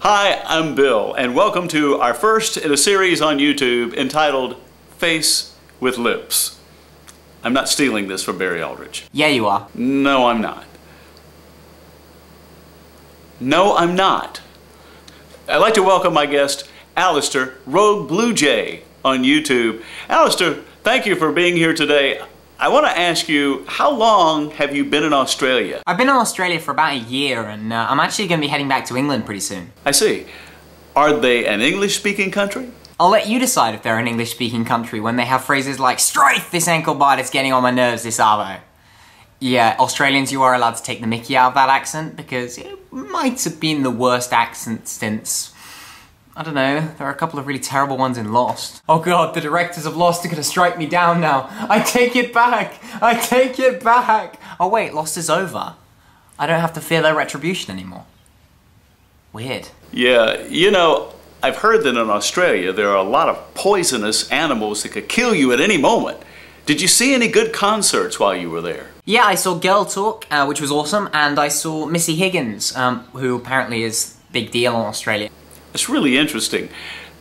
Hi, I'm Bill, and welcome to our first in a series on YouTube entitled Face with Lips. I'm not stealing this from Barry Aldridge. Yeah, you are. No, I'm not. No, I'm not. I'd like to welcome my guest, Alistair RogueBluejay, on YouTube. Alistair, thank you for being here today. I want to ask you, how long have you been in Australia? I've been in Australia for about a year, and I'm actually going to be heading back to England pretty soon. I see. Are they an English-speaking country? I'll let you decide if they're an English-speaking country when they have phrases like, "Strike this ankle bite, it's getting on my nerves this arvo." Yeah, Australians, you are allowed to take the mickey out of that accent because it might have been the worst accent since, I don't know, there are a couple of really terrible ones in Lost. Oh god, the directors of Lost are gonna strike me down now. I take it back! I take it back! Oh wait, Lost is over. I don't have to fear their retribution anymore. Weird. Yeah, you know, I've heard that in Australia there are a lot of poisonous animals that could kill you at any moment. Did you see any good concerts while you were there? Yeah, I saw Girl Talk, which was awesome, and I saw Missy Higgins, who apparently is a big deal in Australia. It's really interesting.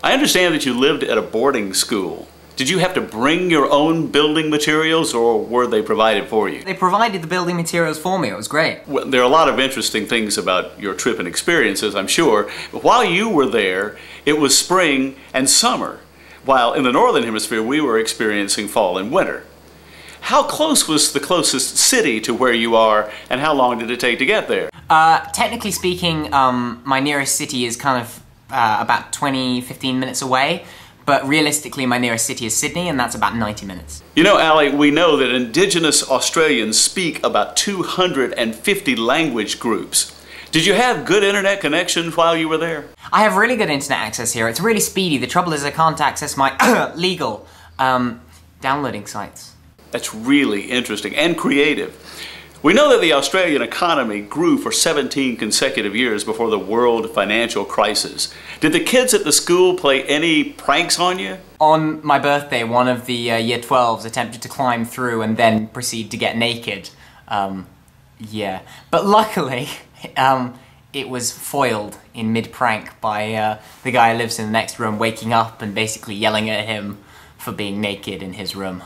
I understand that you lived at a boarding school. Did you have to bring your own building materials, or were they provided for you? They provided the building materials for me, it was great. Well, there are a lot of interesting things about your trip and experiences, I'm sure. But while you were there, it was spring and summer, while in the Northern Hemisphere we were experiencing fall and winter. How close was the closest city to where you are, and how long did it take to get there? Technically speaking, my nearest city is kind of about 15 minutes away, but realistically my nearest city is Sydney, and that's about 90 minutes. You know, Ali, we know that Indigenous Australians speak about 250 language groups. Did you have good internet connections while you were there? I have really good internet access here. It's really speedy. The trouble is I can't access my legal downloading sites. That's really interesting and creative. We know that the Australian economy grew for 17 consecutive years before the world financial crisis. Did the kids at the school play any pranks on you? On my birthday, one of the year 12s attempted to climb through and then proceed to get naked. Yeah. But luckily, it was foiled in mid-prank by the guy who lives in the next room waking up and basically yelling at him for being naked in his room.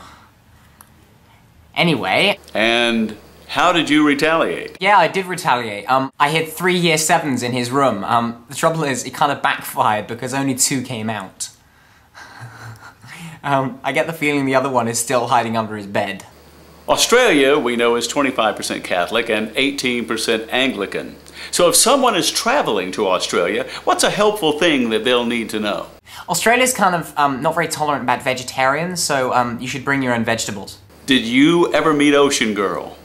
Anyway. And how did you retaliate? Yeah, I did retaliate. I hid 3 year 7s in his room. The trouble is, it kind of backfired because only 2 came out. I get the feeling the other one is still hiding under his bed. Australia, we know, is 25% Catholic and 18% Anglican. So if someone is traveling to Australia, what's a helpful thing that they'll need to know? Australia's kind of not very tolerant about vegetarians, so you should bring your own vegetables. Did you ever meet Ocean Girl?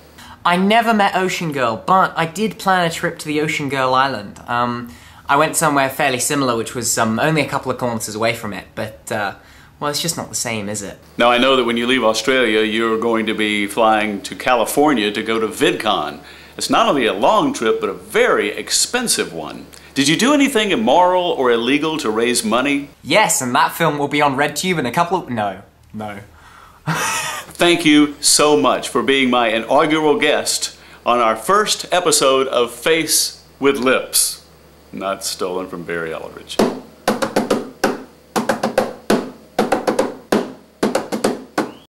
I never met Ocean Girl, but I did plan a trip to the Ocean Girl Island. I went somewhere fairly similar, which was only a couple of kilometers away from it, but, well, it's just not the same, is it? Now, I know that when you leave Australia, you're going to be flying to California to go to VidCon. It's not only a long trip, but a very expensive one. Did you do anything immoral or illegal to raise money? Yes, and that film will be on RedTube in a couple of... No. Thank you so much for being my inaugural guest on our first episode of Face with Lips. Not stolen from Barry Aldridge.